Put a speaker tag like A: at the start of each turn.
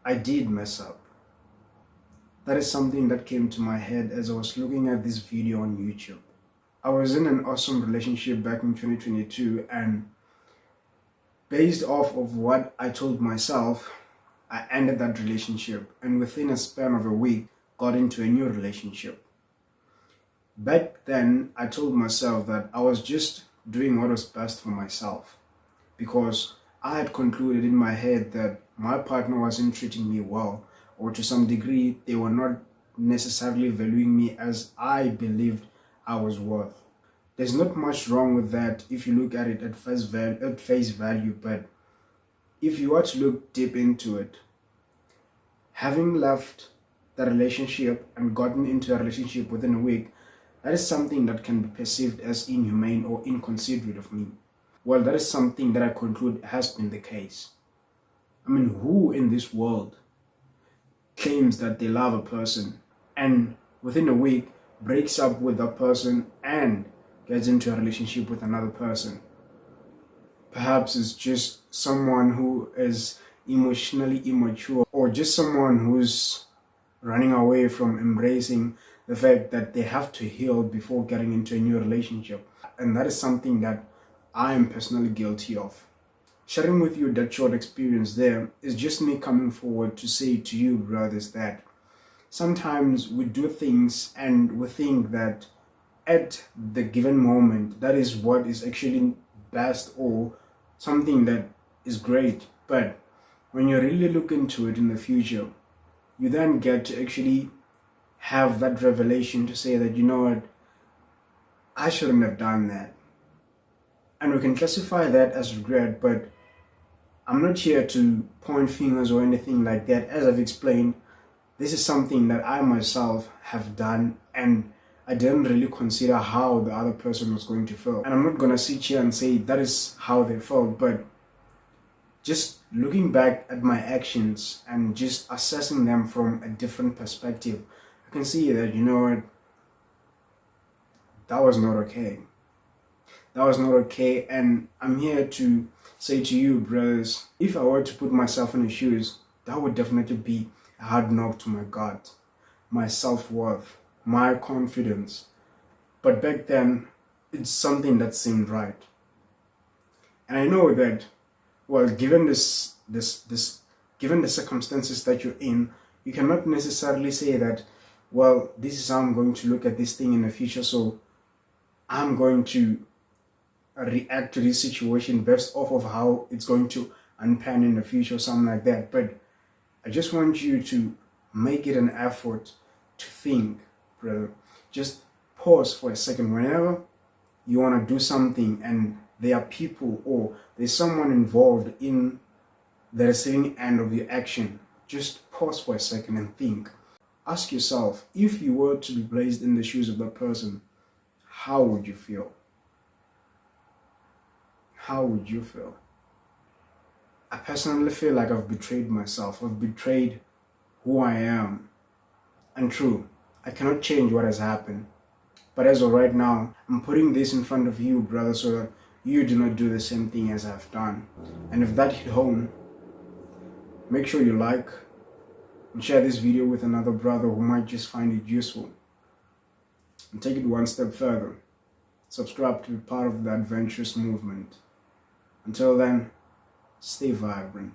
A: I did mess up. That is something that came to my head as I was looking at this video on YouTube. I was in an awesome relationship back in 2022, and based off of what I told myself, I ended that relationship and within a span of a week got into a new relationship. Back then, I told myself that I was just doing what was best for myself because I had concluded in my head that my partner wasn't treating me well, or to some degree, they were not necessarily valuing me as I believed I was worth. There's not much wrong with that if you look at it at face value, but if you were to look deep into it, having left the relationship and gotten into a relationship within a week, that is something that can be perceived as inhumane or inconsiderate of me. Well, that is something that I conclude has been the case. I mean, who in this world claims that they love a person and within a week breaks up with that person and gets into a relationship with another person? Perhaps it's just someone who is emotionally immature, or just someone who's running away from embracing the fact that they have to heal before getting into a new relationship. And that is something that I am personally guilty of. Sharing with you that short experience there is just me coming forward to say to you, brothers, that sometimes we do things and we think that at the given moment, that is what is actually best or something that is great. But when you really look into it in the future, you then get to actually have that revelation to say that, you know what, I shouldn't have done that. And we can classify that as regret, but I'm not here to point fingers or anything like that. As I've explained, this is something that I myself have done, and I didn't really consider how the other person was going to feel. And I'm not going to sit here and say that is how they felt, but just looking back at my actions and just assessing them from a different perspective, I can see that, you know what, that was not okay. That was not okay, and I'm here to say to you, brothers, if I were to put myself in the shoes, that would definitely be a hard knock to my gut, my self-worth, my confidence. But back then, it's something that seemed right. And I know that, well, given given the circumstances that you're in, you cannot necessarily say that, well, this is how I'm going to look at this thing in the future, so I'm going to react to this situation based off of how it's going to unpan in the future or something like that. But I just want you to make it an effort to think, brother. Just pause for a second. Whenever you want to do something and there are people or there's someone involved in the receiving end of your action, just pause for a second and think. Ask yourself, if you were to be placed in the shoes of that person, how would you feel? How would you feel? I personally feel like I've betrayed myself. I've betrayed who I am. And true, I cannot change what has happened. But as of right now, I'm putting this in front of you, brother, so that you do not do the same thing as I've done. And if that hit home, make sure you like and share this video with another brother who might just find it useful. And take it one step further. Subscribe to be part of the adventurous movement. Until then, stay vibrant.